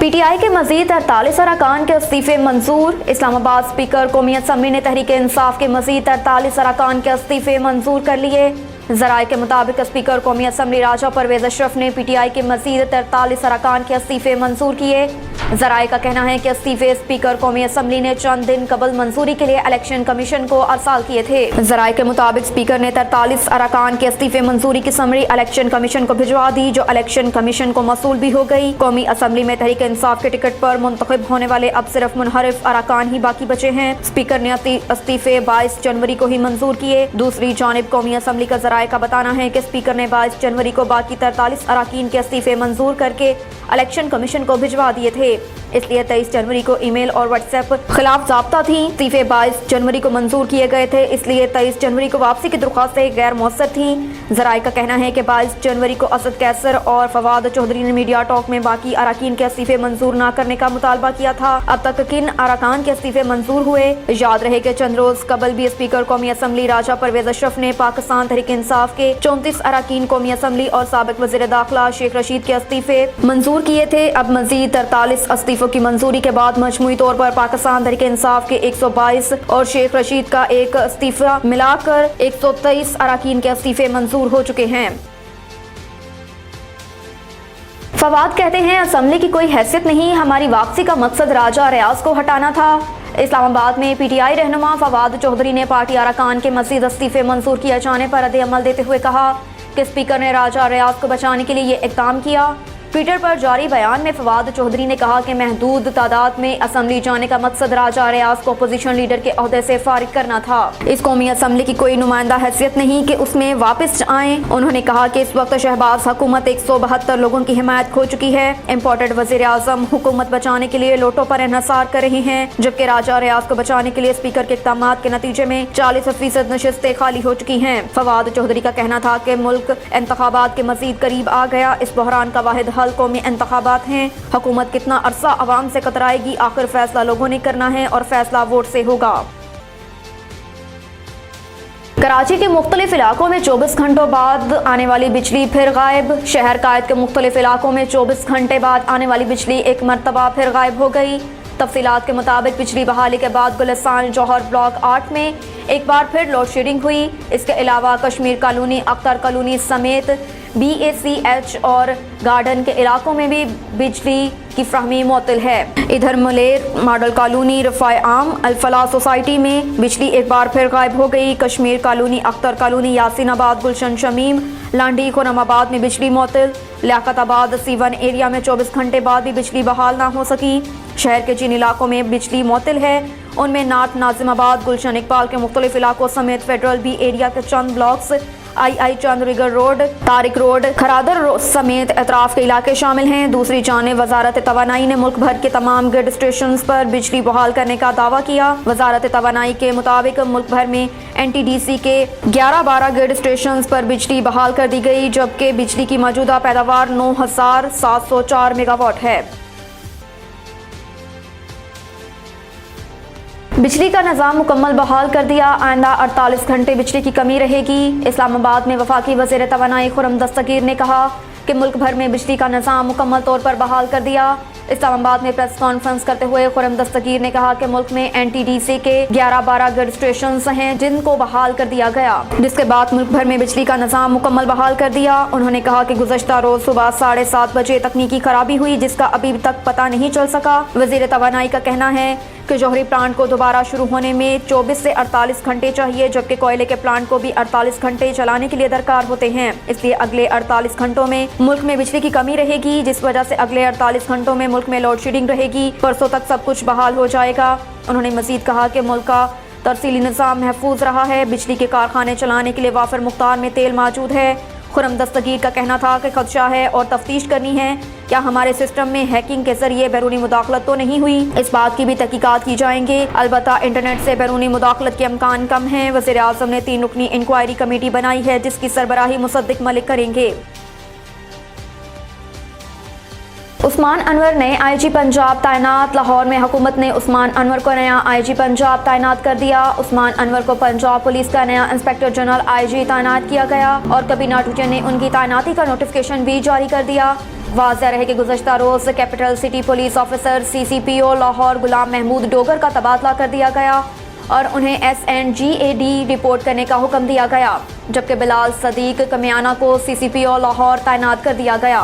PTI के मजीद 48 अरकान के इस्तीफे मंजूर। इस्लामाबाद स्पीकर कौमी असम्बली ने तहरीक इंसाफ के मजीद 48 अरकान के इस्तीफे मंजूर कर लिए। ज़राए के मुताबिक स्पीकर कौमी असम्बली राजा परवेज अशरफ ने पीटीआई के मजीद 43 अरकान के इस्तीफे मंजूर किए। ज़राए का कहना है कि इस्तीफे स्पीकर कौमी असम्बली ने चंद दिन कबल मंजूरी के लिए इलेक्शन कमीशन को अरसाल किए थे। ज़राए के मुताबिक स्पीकर ने 43 अरकान के इस्तीफे मंजूरी की समरी इलेक्शन कमीशन को भिजवा दी, जो इलेक्शन कमीशन को मसूल भी हो गई। कौमी असम्बली में तहरीक इंसाफ के टिकट पर मुंतखब होने वाले अब सिर्फ मुनहरिफ अरकान ही बाकी बचे हैं। स्पीकर ने इस्तीफे 22 जनवरी को ही मंजूर किए। दूसरी जानिब कौमी असम्बली का ज़राए का बताना है कि स्पीकर ने 22 जनवरी को बाकी 43 अरकान के इस्तीफे मंजूर करके इलेक्शन कमीशन को भिजवा दिए थे, इसलिए 23 जनवरी को ईमेल और व्हाट्सएप खिलाफ ज़ाब्ता थी। इस्तीफे 22 जनवरी को मंजूर किए गए थे, इसलिए 23 जनवरी को वापसी की दरख्वास्तें गैर मौसर थी। ज़राए का कहना है कि 22 जनवरी को असद कैसर और फवाद चौधरी ने मीडिया टॉक में बाकी अरकान के इस्तीफे मंजूर न करने का मुतालबा किया था। अब तक किन अरकान के इस्तीफे मंजूर हुए? याद रहे कि चंद रोज कबल भी स्पीकर कौमी असम्बली राजा परवेज अशरफ ने पाकिस्तान तहरीक इंसाफ के 34 अरकान कौमी असम्बली और साबिक वज़ीर दाखिला शेख रशीद के इस्तीफे मंजूर किए थे। अब मजीद 43 इस्तीफों की मंजूरी के बाद मजमूई तौर पर पाकिस्तान तहरीक इंसाफ के 122 और शेख रशीद का एक इस्तीफा मिलाकर 123 अरकान के इस्तीफे मंजूर हो चुके हैं। फवाद कहते हैं, असम्बली की कोई हैसियत नहीं, हमारी वापसी का मकसद राजा रियाज को हटाना था। इस्लामाबाद में पीटीआई रहनुमा फवाद चौधरी ने पार्टी अरकान के मजीद इस्तीफे मंजूर किए जाने पर रद्द अमल देते हुए कहा कि स्पीकर ने राजा रियाज को बचाने के लिए ये इक़दाम किया। ट्विटर पर जारी बयान में फवाद चौधरी ने कहा कि महदूद तादाद में असम्बली जाने का मकसद राजा रियाज को अपोजिशन लीडर के ओहदे से फारिग करना था। इस कौमी असम्बली की कोई नुमाइंदा हैसियत नहीं कि उसमें वापस आए। उन्होंने कहा कि इस वक्त शहबाज हुकूमत 172 लोगों की हिमायत खो चुकी है। इम्पोर्टेड वज़ीर आज़म हुकूमत बचाने के लिए लोटों पर इन्हसार कर रहे हैं, जबकि राजा रियाज को बचाने के लिए स्पीकर के इक़दाम के नतीजे में 40% नशिस्तें खाली हो चुकी हैं। फवाद चौधरी का कहना था कि मुल्क इंतखाबात के मजीद करीब आ गया। इस बहरान का वाहिद हल कौमी इंतखाबात हैं। हुकूमत कितना अरसा अवाम से कतराएगी, आखिर फैसला लोगों ने करना है और फैसला वोट से होगा। कराची के मुख्तलिफ इलाकों में 24 घंटों बाद आने वाली बिजली फिर गायब। शहर कायद के मुख्तलिफ इलाकों में 24 घंटे बाद आने वाली बिजली एक मरतबा फिर गायब हो गई। तफसीलात के मुताबिक बिजली बहाली के बाद गुलिस्तान जौहर ब्लॉक 8 में एक बार फिर लोड शेडिंग हुई। इसके अलावा कश्मीर कॉलोनी, अख्तर कॉलोनी समेत BACH और गार्डन के इलाकों में भी बिजली की फ्राहमी मुअत्तल है। इधर मुलेर मॉडल कॉलोनी, रफ़ाए आम, अल-फलाह सोसाइटी में बिजली एक बार फिर गायब हो गई। कश्मीर कॉलोनी, अख्तर कॉलोनी, यासीनाबाद, गुलशन शमीम, लांडी, खुरमाबाद में बिजली मुअत्तल। लियाकताबाद C1 एरिया में 24 घंटे बाद भी बिजली बहाल ना हो सकी। शहर के जिन इलाकों में बिजली मुअत्तल है उनमें नात नाजिमाबाद, गुलशन इकबाल के मुख्तलिफ इलाकों समेत फेडरल B एरिया के चंद blocks, II Chandrigar road, Tariq road, Kharadar road समेत अतराफ के इलाके शामिल हैं। दूसरी जानिब वजारत तवानाई ने मुल्क भर के तमाम ग्रिड स्टेशन पर बिजली बहाल करने का दावा किया। वजारत तवानाई के मुताबिक मुल्क भर में NTDC के 11-12 ग्रिड स्टेशन पर बिजली बहाल कर दी गई, जबकि बिजली की मौजूदा पैदावार 9704 मेगावाट है। बिजली का निज़ाम मुकम्मल बहाल कर दिया। आइंदा 48 घंटे बिजली की कमी रहेगी। इस्लामाबाद में वफाकी वज़ीर तवानाई खुर्रम दस्तगीर ने कहा कि मुल्क भर में बिजली का निज़ाम मुकम्मल तौर पर बहाल कर दिया। इस्लामाबाद में प्रेस कॉन्फ्रेंस करते हुए खुर्रम दस्तगीर ने कहा कि मुल्क में NTDC के 11-12 ग्रिड स्टेशन हैं जिनको बहाल कर दिया गया, जिसके बाद मुल्क भर में बिजली का निज़ाम मुकम्मल बहाल कर दिया। उन्होंने कहा कि गुज़श्ता रोज सुबह 7:30 बजे तकनीकी खराबी हुई, जिसका अभी तक पता नहीं चल सका। वज़ीर तवानाई का कहना है कि जौहरी प्लांट को दोबारा शुरू होने में 24 से 48 घंटे चाहिए, जबकि कोयले के प्लांट को भी 48 घंटे चलाने के लिए दरकार होते हैं। इसलिए अगले 48 घंटों में मुल्क में बिजली की कमी रहेगी, जिस वजह से अगले 48 घंटों में मुल्क में लोड शेडिंग रहेगी। परसों तक सब कुछ बहाल हो जाएगा। उन्होंने मजीद कहा कि मुल्क का तरसीली निज़ाम महफूज रहा है। बिजली के कारखाने चलाने के लिए वाफर मुख्तार में तेल मौजूद है। खुर्रम दस्तगीर का कहना था कि खदशा है और तफ्तीश करनी है, क्या हमारे सिस्टम में हैकिंग के जरिए बैरूनी मुदाखलत तो नहीं हुई। इस बात की भी तहकीकात की जाएंगे। अलबत्ता इंटरनेट से बैरूनी मुदाखलत के अमकान कम है। वज़ीर आज़म ने 3 रुकनी इंक्वायरी कमेटी बनाई है, जिसकी सरबराही मुसद्दिक मलिक करेंगे। उस्मान अनवर नए IG पंजाब तैनात। लाहौर में हुकूमत ने उस्मान अनवर को नया IG पंजाब तैनात कर दिया। उस्मान अनवर को पंजाब पुलिस का नया इंस्पेक्टर जनरल IG तैनात किया गया और कैबिनेट ने उनकी तैनाती का नोटिफिकेशन भी जारी कर दिया। वाज़ेह रहे कि गुज़श्ता रोज़ capital city police officer CCPO Lahore Ghulam Mahmood Dogar का तबादला कर दिया गया और उन्हें SNGAD रिपोर्ट करने का हुक्म दिया गया, जबकि बिलाल सदीक कमियाना को CCPO लाहौर तैनात कर दिया गया।